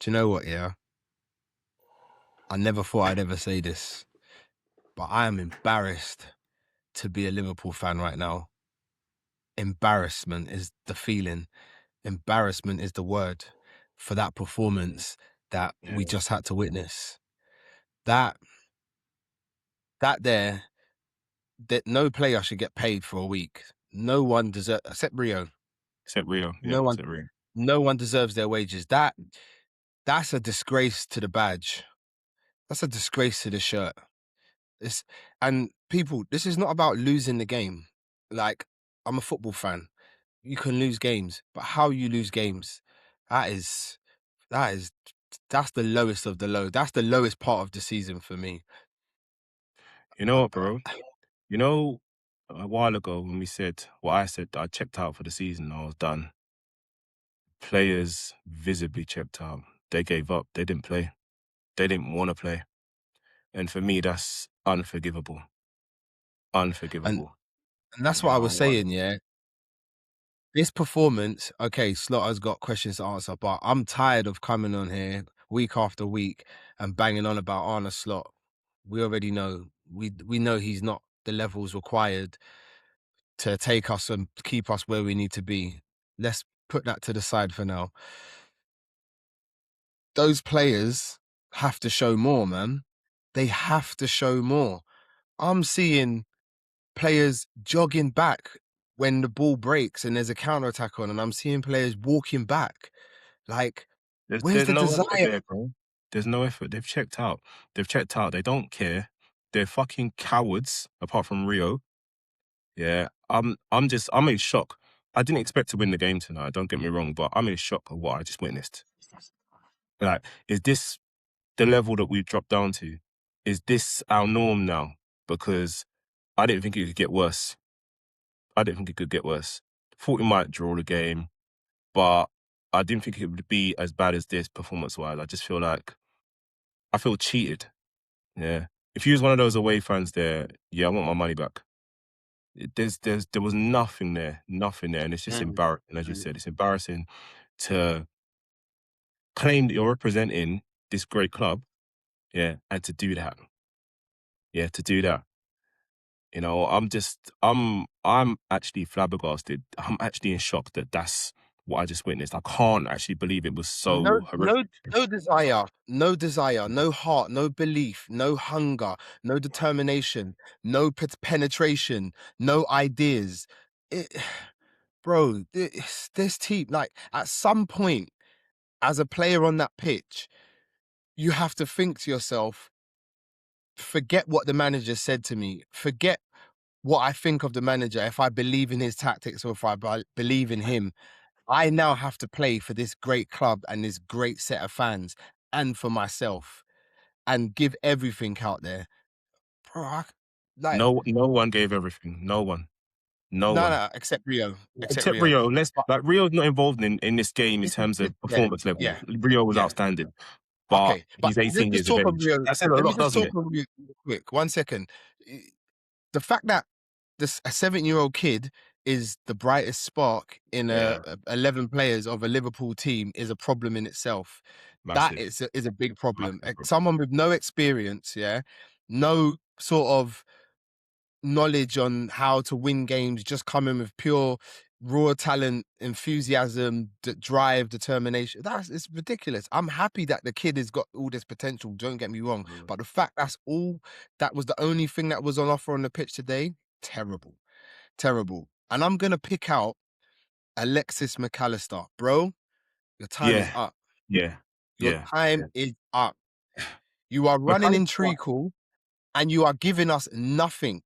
Do you know what, yeah? I never thought I'd ever say this, but I am embarrassed to be a Liverpool fan right now. Embarrassment is the feeling. Embarrassment is the word for that performance that Yeah. we just had to witness. That there, that no player should get paid for a week. No one deserves, except Rio. Except Rio. Yeah, No one, except Rio. no one deserves their wages. That's a disgrace to the badge. That's a disgrace to the shirt. And people, this is not about losing the game. Like, I'm a football fan. You can lose games, but how you lose games, that is that's the lowest of the low. That's the lowest part of the season for me. You know what, bro? You know, a while ago when we said I said, I checked out for the season, I was done. Players visibly checked out. They gave up. They didn't play. They didn't want to play. And for me, that's unforgivable. And Unforgivable. that's You what I was know, saying, yeah. This performance, okay, Slotter's got questions to answer, but I'm tired of coming on here week after week and banging on about Arne Slot. We already know. We know he's not the levels required to take us and keep us where we need to be. Let's put that to the side for now. Those players have to show more, man. They have to show more. I'm seeing players jogging back when the ball breaks and there's a counter-attack on, and I'm seeing players walking back. Like, where's there's the no effort desire? there, bro. There's no effort. They've checked out. They've checked out. They don't care. They're fucking cowards, apart from Rio. Yeah. I'm in shock. I didn't expect to win the game tonight, don't get me wrong, but I'm in shock of what I just witnessed. Like, is this the level that we've dropped down to? Is this our norm now? Because I didn't think it could get worse. I didn't think it could get worse. Thought we might draw the game, but I didn't think it would be as bad as this performance-wise. I just feel like I feel cheated. Yeah. If you was one of those away fans there, yeah, I want my money back. There was nothing there, and it's just embarrassing, as you said. It's embarrassing to claim that you're representing this great club, yeah, and to do that. Yeah, to do that. You know, I'm actually flabbergasted. I'm actually in shock that that's what I just witnessed. I can't actually believe it was No, so no, horrific. no desire, no heart, no belief, no hunger, no determination, no penetration, no ideas. It, bro, this team, like, at some point, as a player on that pitch, you have to think to yourself, forget what the manager said to me. Forget what I think of the manager. If I believe in his tactics or if I believe in him, I now have to play for this great club and this great set of fans and for myself and give everything out there. Bro, like, No one gave everything. No one. No one. no, except Rio. Except Except Rio. Rio. But Rio's not involved in this game in this is terms of yeah, performance level. yeah, Rio was yeah. outstanding. But Okay, but he's 18 just years of talk on age. Rio. That said a Let me lot, just doesn't talk it? on Rio real quick. 1 second. The fact that a 7-year-old kid is the brightest spark in Yeah. 11 players of a Liverpool team is a problem in itself. That Massive. is a big problem. Massive. Someone with no experience, yeah, no sort of knowledge on how to win games, just coming with pure raw talent, enthusiasm, drive, determination. It's ridiculous. I'm happy that the kid has got all this potential. Don't get me wrong, but the fact that was the only thing that was on offer on the pitch today. Terrible, terrible. And I'm gonna pick out Alexis McAllister, bro. Your time is Yeah. up. Yeah. Your Yeah. time is up. You are running in McAllister. treacle and you are giving us nothing.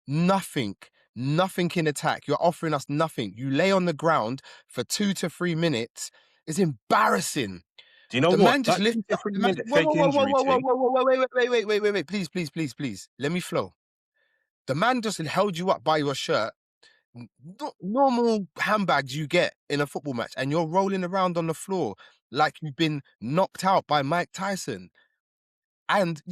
Nothing. Nothing in attack. You're offering us nothing. You lay on the ground for 2 to 3 minutes. It's embarrassing. Do you know The what? man just That lifted 2 to up. 3 The man. minute Whoa, whoa, fake whoa, whoa, injury whoa, whoa, thing. whoa, whoa, wait. Please. Let me flow. The man just held you up by your shirt. Not normal handbags you get in a football match, and you're rolling around on the floor like you've been knocked out by Mike Tyson. And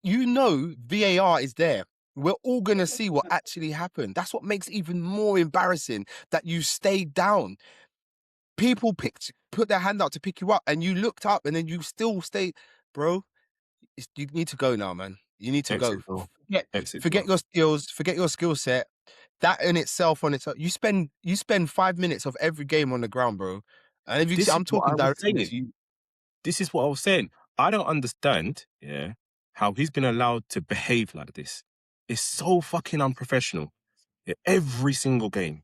you know VAR is there. We're all going to see what actually happened. That's what makes it even more embarrassing that you stayed down. People put their hand out to pick you up, and you looked up, and then you still stay, bro. You need to go now, man. You need to go. Exit door. Forget, Exit forget door. your skills. Forget your skill set. That in itself, on its own, you spend 5 minutes of every game on the ground, bro. And if you see, This is I'm what talking I was directly saying. to you. This is what I was saying. I don't understand, how he's been allowed to behave like this. It's so fucking unprofessional. Yeah, every single game,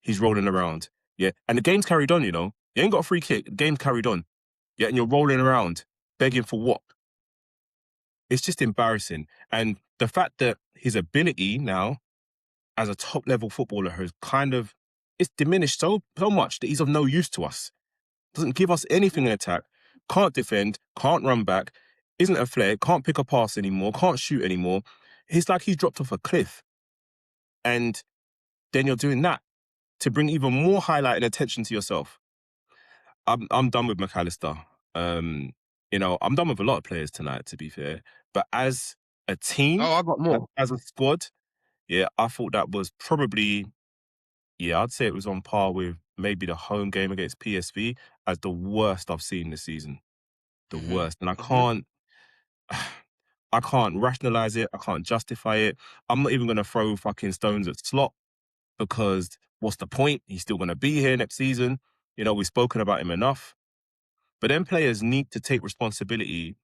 he's rolling around. Yeah, and the game's carried on. You ain't got a free kick. The game's carried on. Yeah, and you're rolling around, begging for what? It's just embarrassing. And the fact that his ability now as a top level footballer has kind of it's diminished so much that he's of no use to us. Doesn't give us anything in attack, can't defend, can't run back, isn't a flair, can't pick a pass anymore, can't shoot anymore. It's like he's dropped off a cliff. And then you're doing that to bring even more highlight and attention to yourself. I'm done with McAllister. Um, I'm done with a lot of players tonight, to be fair. But as a team, Oh, I got more. as a squad, yeah, I thought that was probably, yeah, I'd say it was on par with maybe the home game against PSV as the worst I've seen this season. The Hmm. worst. And Hmm. I can't rationalize it. I can't justify it. I'm not even going to throw fucking stones at Slot because what's the point? He's still going to be here next season. We've spoken about him enough. But then players need to take responsibility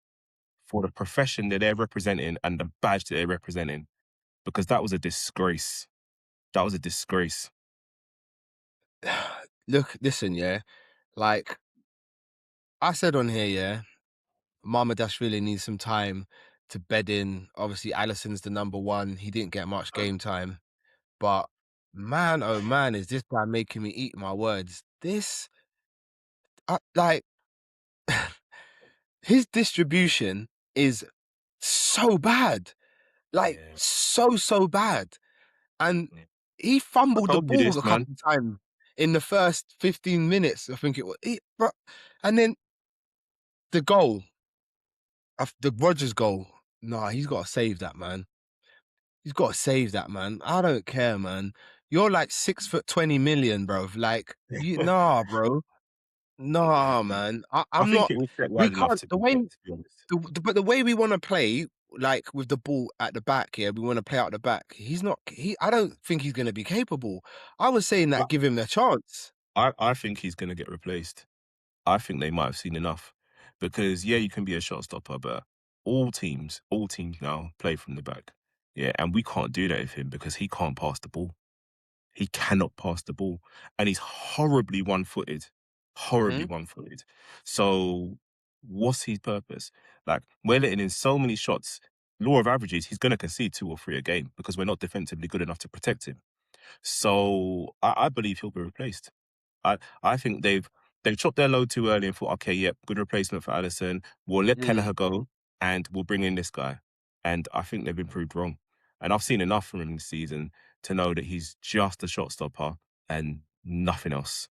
for the profession that they're representing and the badge that they're representing because that was a disgrace. That was a disgrace. Look, listen, yeah. Like I said on here, yeah, Mama really needs some time to bed in. Obviously, Allison's the number one. He didn't get much game time, but man, oh man, is this guy making me eat my words? Like, his distribution is so bad, like Yeah. so bad, and Yeah. he I fumbled the told you ball this, a man. couple of times in the first 15 minutes. I think it was, and then the goal, the Rodgers goal. Nah, he's got to save that, man. He's got to save that, man. I don't care, man. You're like 6 foot 20 million, bro. Like, nah, bro. Nah, man. I I'm think not. it was set We wide enough can't. to The be way, there, to be honest. but the way we want to play, like with the ball at the back, yeah, we want to play out the back. He's not. I don't think he's going to be capable. I was saying I, that give him a chance. I think he's going to get replaced. I think they might have seen enough because, yeah, you can be a shot stopper, but all teams now play from the back. Yeah, and we can't do that with him because he can't pass the ball. He cannot pass the ball. And he's horribly one-footed. Horribly Hmm. one-footed. So what's his purpose? Like, we're letting in so many shots. Law of averages, he's going to concede 2 or 3 a game because we're not defensively good enough to protect him. So I believe he'll be replaced. I think they've chopped their load too early and thought, okay, yep, good replacement for Allison. We'll let Mm. Kelleher go and we'll bring in this guy. And I think they've been proved wrong. And I've seen enough from him this season to know that he's just a shot stopper and nothing else.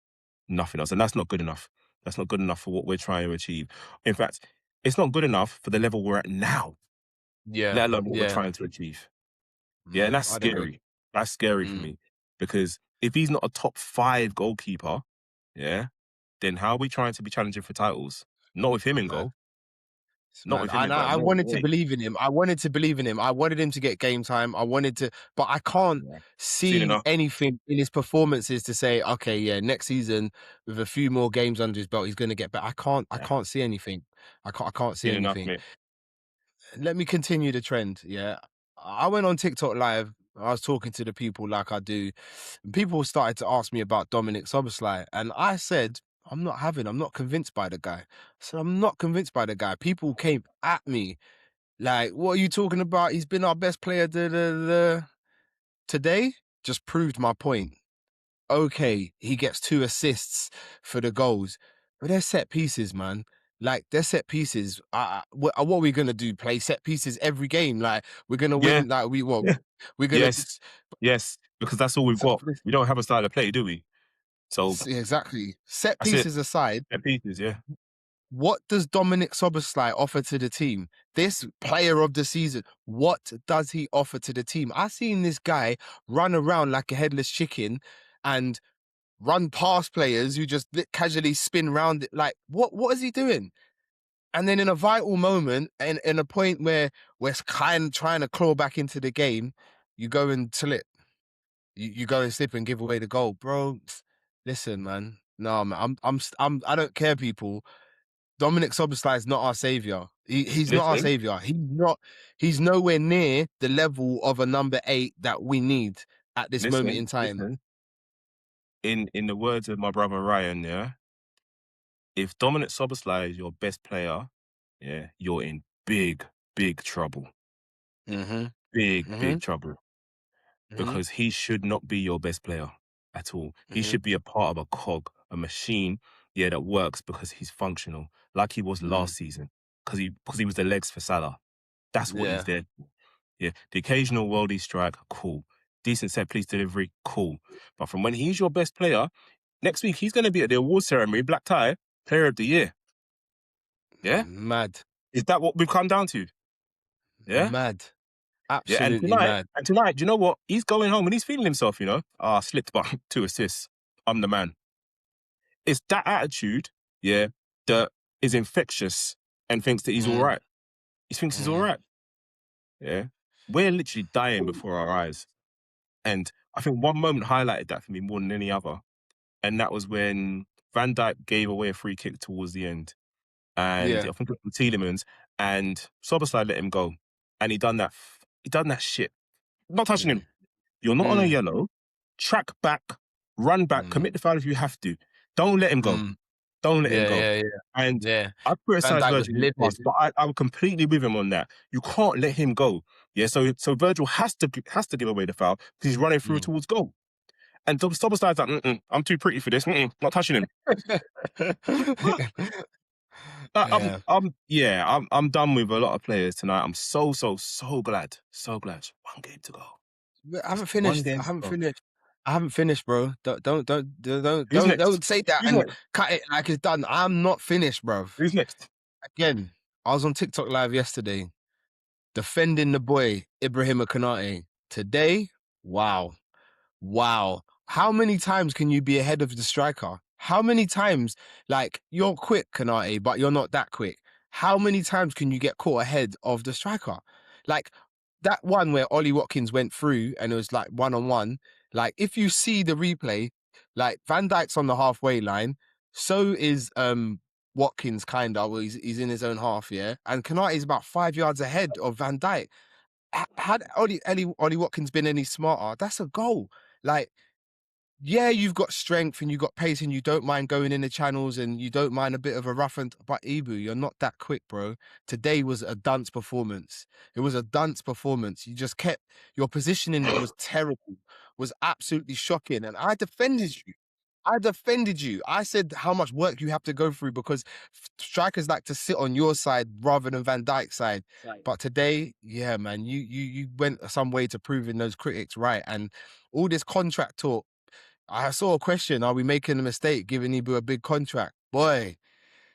Nothing else. And that's not good enough. That's not good enough for what we're trying to achieve. In fact, it's not good enough for the level we're at now, Yeah. let alone what we're Yeah. trying to achieve. Yeah, and that's I'd agree. scary. That's scary for Mm. me because if he's not a top 5 goalkeeper, yeah, then how are we trying to be challenging for titles? Not with him It's in mad. goal. It's Not mad. with him in And goal. I No wanted to way. believe in him. I wanted to believe in him. I wanted him to get game time. I wanted to, but I can't Yeah. Seen see enough. anything in his performances to say, okay, yeah, next season with a few more games under his belt, he's going to get better. I Yeah. can't see anything. I can't see Seen enough, anything. mate. Let me continue the trend. Yeah. I went on TikTok live. I was talking to the people like I do. And people started to ask me about Dominic Soboslai. And I said, I'm not convinced by the guy. So I'm not convinced by the guy. People came at me like, what are you talking about? He's been our best player. Da, da, da. Today just proved my point. Okay, he gets 2 assists for the goals, but they're set pieces, man. Like they're set pieces. What are we gonna do? Play set pieces every game? Like we're gonna Yeah. win? Like Yeah. we're gonna Yes. Yes. Because that's all we've so, got. We don't have a style of play, do we? So exactly. Set that's it. pieces aside, Set pieces, yeah. what does Dominic Soboslai offer to the team? This player of the season, what does he offer to the team? I've seen this guy run around like a headless chicken and run past players who just casually spin round it. Like, what is he doing? And then in a vital moment, and in a point where we're kind of trying to claw back into the game, you go and slip. You go and slip and give away the goal, bro. Listen, man. No, man. I don't care, people. Dominic Szoboszlai is not our savior. He's not our Listen, savior. He's not. He's nowhere near the level of a number 8 that we need at this moment in listen, time. listen. In the words of my brother Ryan, yeah, if Dominic Szoboszlai is your best player, yeah, you're in big, big trouble. Mm-hmm. Big, Mm-hmm. big trouble. Mm-hmm. Because he should not be your best player at all. He Mm-hmm. should be a part of a cog, a machine, yeah, that works because he's functional, like he was Mm. last season, because he was the legs for Salah. That's what he's Yeah. there for. Yeah, the occasional worldie strike, cool. Decent set piece delivery, cool. But from when he's your best player, next week he's going to be at the awards ceremony, black tie, player of the year. Yeah, Mad. is that what we've come down to? Yeah. Mad. Yeah, Absolutely mad. and tonight, do you know what? He's going home and he's feeling himself, you know. Ah, slipped by 2 assists. I'm the man. It's that attitude, yeah, that is infectious and thinks that he's all Mm. right. He thinks he's all Mm. right. Yeah. We're literally dying before our eyes. And I think one moment highlighted that for me more than any other. And that was when Van Dijk gave away a free kick towards the end. And Yeah. I think it was from Tielemans, and Soboslai let him go. And he done that shit. Not touching Mm. him. You're not on a Mm. yellow. Track back, run back, Mm. commit the foul if you have to. Don't let him go. Mm. Don't let him Yeah, go. yeah, yeah. And Yeah. I Van criticise Dijk was Virgil in the livid. past, but I'm completely with him on that. You can't let him go. Yeah, so Virgil has to give away the foul because he's running through Mm. towards goal. And Soboslai's like, I'm too pretty for this. Not touching him. Yeah. I'm done with a lot of players tonight. I'm so glad, so glad. One game to go. But I haven't Just one finished. game I to haven't go. finished. I haven't finished, bro. Who's next? Don't say that Who's and next? cut it like it's done. I'm not finished, bro. Who's next? Again, I was on TikTok live yesterday defending the boy Ibrahima Konate. Today, wow. Wow. How many times can you be ahead of the striker? How many times, like, you're quick, Kanate, but you're not that quick? How many times can you get caught ahead of the striker? Like, that one where Ollie Watkins went through and it was like 1-on-1, like, if you see the replay, like, Van Dijk's on the halfway line, so is Watkins, kind of. Well, he's in his own half, yeah? And Kanate is about 5 yards ahead of Van Dijk. Had Ollie Watkins been any smarter, that's a goal. Like, yeah, you've got strength and you've got pace and you don't mind going in the channels and you don't mind a bit of a rough and, but Ibu, you're not that quick, bro. Today was a dunce performance. It was a dunce performance. You just kept, your positioning was terrible, was absolutely shocking. And I defended you. I defended you. I said how much work you have to go through because strikers like to sit on your side rather than Van Dijk's side. Right. But today, yeah, man, you went some way to proving those critics right. And all this contract talk, I saw a question: are we making a mistake giving Ibu a big contract? Boy,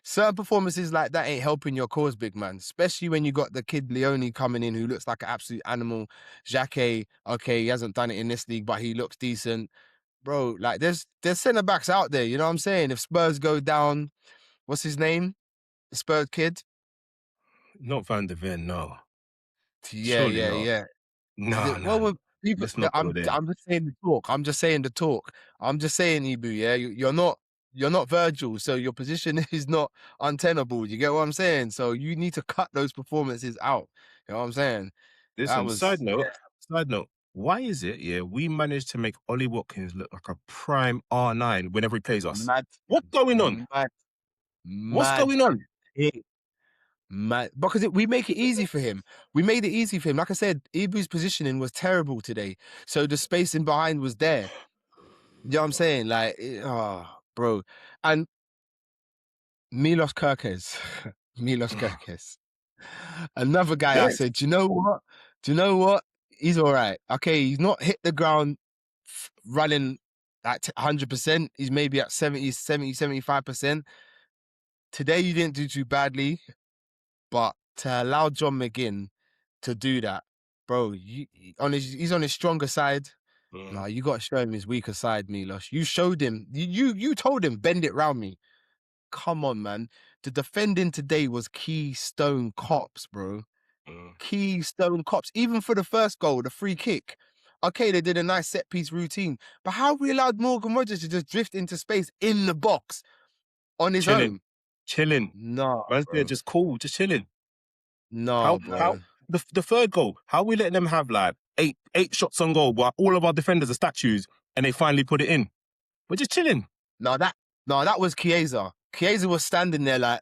certain performances like that ain't helping your cause, big man. Especially when you got the kid Leone coming in who looks like an absolute animal. Jacquet, okay, he hasn't done it in this league, but he looks decent. Bro, like there's centre backs out there, you know what I'm saying? If Spurs go down, what's his name? The Spurs kid? Not Van de Ven, no. Yeah, Surely yeah, not. yeah. No, Well, no. with people, Let's not go there. I'm just saying the talk. I'm just saying the talk. I'm just saying, Ibu, yeah, you're not Virgil, so your position is not untenable. You get what I'm saying? So you need to cut those performances out. You know what I'm saying? That Listen, was side note, why is it, yeah, we managed to make Ollie Watkins look like a prime R9 whenever he plays us? mad, What's going on? mad, What's mad. going on? Man, because we make it easy for him. We made it easy for him. Like I said, Ibu's positioning was terrible today. So the spacing behind was there. You know what I'm saying? Like, bro. And Milos Kerkez. Milos Kerkez. Another guy I Next. said, do you know what? Do you know what? He's all right. Okay, he's not hit the ground running at 100%. He's maybe at 75%. Today you didn't do too badly. But to allow John McGinn to do that, bro, he's on his stronger side. Nah, you got to show him his weaker side, Milos. You showed him. You told him bend it round me. Come on, man. The defending today was keystone cops, bro. Mm. Keystone cops. Even for the first goal, the free kick. Okay, they did a nice set piece routine, but how have we allowed Morgan Rogers to just drift into space in the box on his Chilling, own? chilling. Nah, Man's there bro. just cool, just chilling. Nah, How bro. the third goal? How are we letting them have like eight shots on goal while all of our defenders are statues and they finally put it in? We're just chilling. No, that no, that was Chiesa. Chiesa was standing there like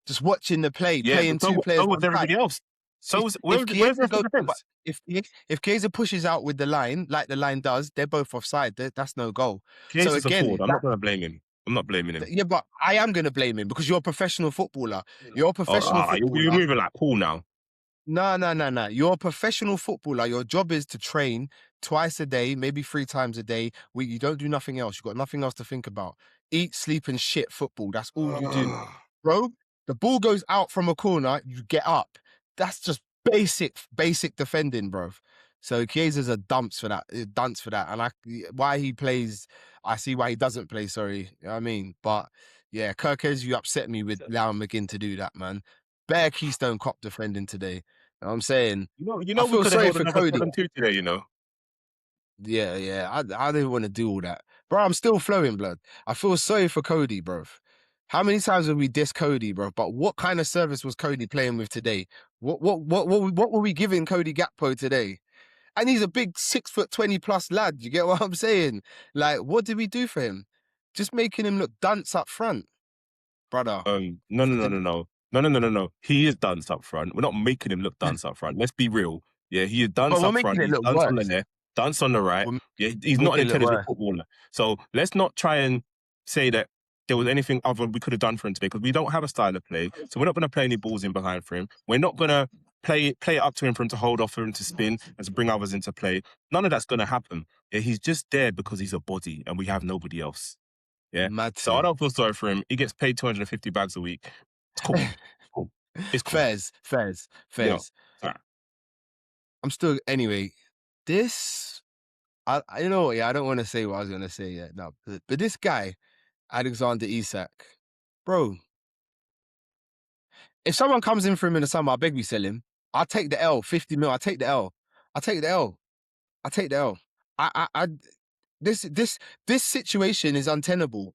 just watching the play, Yeah, playing but two so players was on everybody tight. else. So If was if where's the Chiesa rest of goes, the but defense? if Chiesa pushes out with the line like the line does, they're both offside. That's no goal. So Chiesa a forward. again, I'm not going to blame him. I'm not blaming him. yeah, but I am going to blame him because you're a professional footballer. You're a Oh, professional you're footballer. moving like cool now. No, no, no, no. You're a professional footballer. Your job is to train twice a day, maybe 3 times a day. You don't do nothing else. You've got nothing else to think about. Eat, sleep, and shit football. That's all you do. Bro, the ball goes out from a corner, you get up. That's just basic defending, bro. So Chiesa's a dunce for that. And why he plays, I see why he doesn't play, sorry. You know what I mean? But yeah, Kirkez, you upset me with allowing McGinn to do that, man. Bare Keystone Cop defending today. You know what I'm saying? You I know we feel could have sorry held for another Cody. 7-2 today. Yeah, yeah. I didn't want to do all that. Bro, I'm still flowing, blood. I feel sorry for Cody, bro. How many times have we dissed Cody, bro? But what kind of service was Cody playing with today? What were we giving Cody Gakpo today? And he's a big 6'20" lad. You get what I'm saying? Like, what did we do for him? Just making him look dunce up front, brother. No, no, no, no, no. No, no, no, no, no. He is dance up front. We're not making him look dance up front. Let's be real. Yeah, he is But dance we're up making front. it He's look dance on the worse. left, dance on the right. We're Yeah, he's not an making it look intelligent worse. footballer. So let's not try and say that there was anything other we could have done for him today because we don't have a style of play. So we're not going to play any balls in behind for him. We're not going to play it up to him for him to hold off, for him to spin and to bring others into play. None of that's going to happen. Yeah, he's just there because he's a body and we have nobody else. Yeah. Mad So I thing. don't feel sorry for him. He gets paid 250 bags a week. It's cool. Cool. It's cool. Fairs, fairs, You know. fairs. I'm still anyway. This you know what? Yeah, I don't want to say what I was gonna say yet. No, but this guy Alexander Isak, bro. If someone comes in for him in the summer, I beg we sell him. I'll take the L. 50 mil. I take the L. I take the L. I take the L. I this situation is untenable.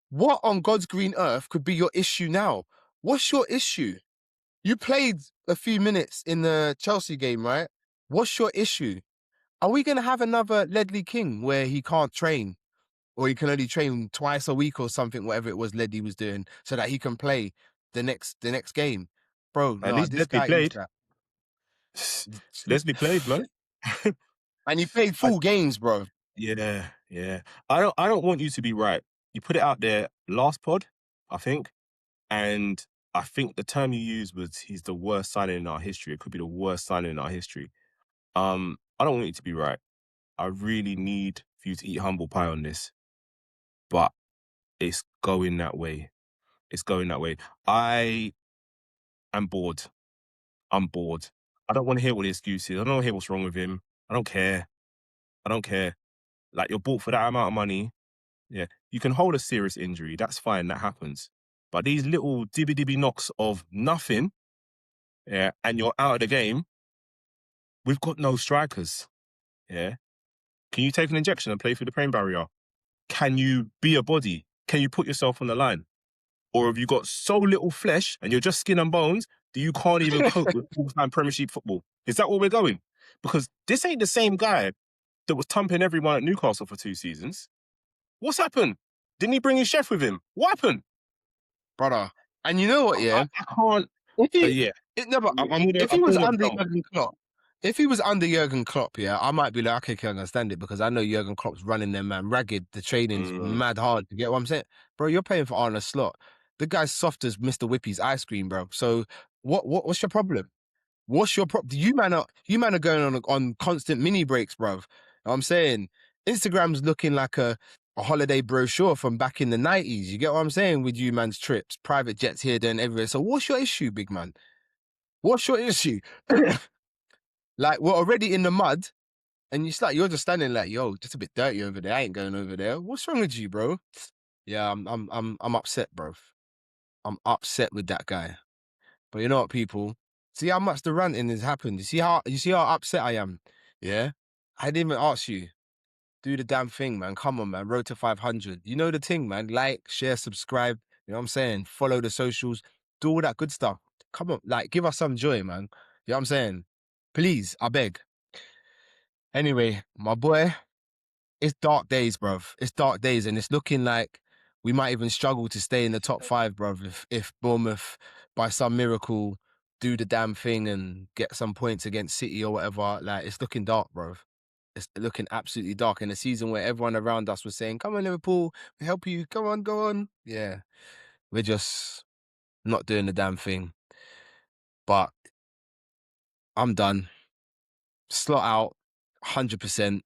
What on God's green earth could be your issue now? What's your issue? You played a few minutes in the Chelsea game, right? What's your issue? Are we going to have another Ledley King where he can't train or he can only train twice a week or something, whatever it was Ledley was doing, so that he can play the next game? Bro, At no, least this Leslie guy eats played. that. Leslie played, man. And he played I, full games, bro. yeah, yeah. I don't want you to be right. You put it out there last pod, I think, and I think the term you used was he's the worst signing in our history. It could be the worst signing in our history. I don't want you to be right. I really need for you to eat humble pie on this, but it's going that way. It's going that way. I am bored. I'm bored. I don't want to hear what the excuse is. I don't want to hear what's wrong with him. I don't care. I don't care. Like, you're bought for that amount of money. Yeah. You can hold a serious injury. That's fine. That happens. But these little dibby knocks of nothing, yeah, and you're out of the game, we've got no strikers. Yeah. Can you take an injection and play through the pain barrier? Can you be a body? Can you put yourself on the line? Or have you got so little flesh and you're just skin and bones that you can't even cope with full-time Premiership football? Is that where we're going? Because this ain't the same guy that was thumping everyone at Newcastle for 2 seasons. What's happened? Didn't he bring his chef with him? What happened? Brother. And you know what, yeah? I can't. If he, Yeah, no, but if he I'm was gonna under go. Jurgen Klopp, if he was under Jurgen Klopp, yeah, I might be like, okay, can understand it because I know Jurgen Klopp's running them man ragged. The training's Mm. mad hard. You get what I'm saying, bro? You're paying for Arne Slot. The guy's soft as Mr. Whippy's ice cream, bro. So what's your problem? What's your problem? You man are going on constant mini breaks, bro. I'm saying Instagram's looking like a holiday brochure from back in the 90s. You get what I'm saying with you man's trips, private jets here, there, and everywhere. So what's your issue, big man? What's your issue? Like, we're already in the mud. And you're just standing like, yo, just a bit dirty over there. I ain't going over there. What's wrong with you, bro? Yeah, I'm upset, bro. I'm upset with that guy. But you know what, people? See how much the ranting has happened. You see how upset I am? Yeah? I didn't even ask you. Do the damn thing, man. Come on, man. Road to 500. You know the thing, man. Like, share, subscribe. You know what I'm saying? Follow the socials. Do all that good stuff. Come on, like, give us some joy, man. You know what I'm saying? Please, I beg. Anyway, my boy, it's dark days, bruv. It's dark days, and it's looking like we might even struggle to stay in the top five, bruv, if Bournemouth, by some miracle, do the damn thing and get some points against City or whatever. Like, it's looking dark, bruv. It's looking absolutely dark in a season where everyone around us was saying, come on, Liverpool, we help you. Go on, go on. Yeah, we're just not doing the damn thing. But I'm done. Slot out, 100%.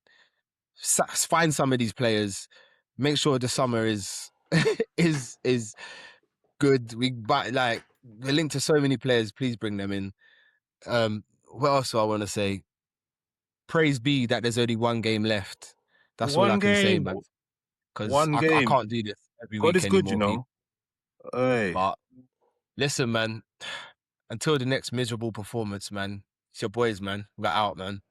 Find some of these players. Make sure the summer is is good. We're linked to so many players. Please bring them in. What else do I want to say? Praise be that there's only one game left. That's all I One can say, game, man. Because one I game. can't do this every God week is good, you anymore, know. people. Hey, But listen, man. Until the next miserable performance, man. It's your boys, man. We're out, man.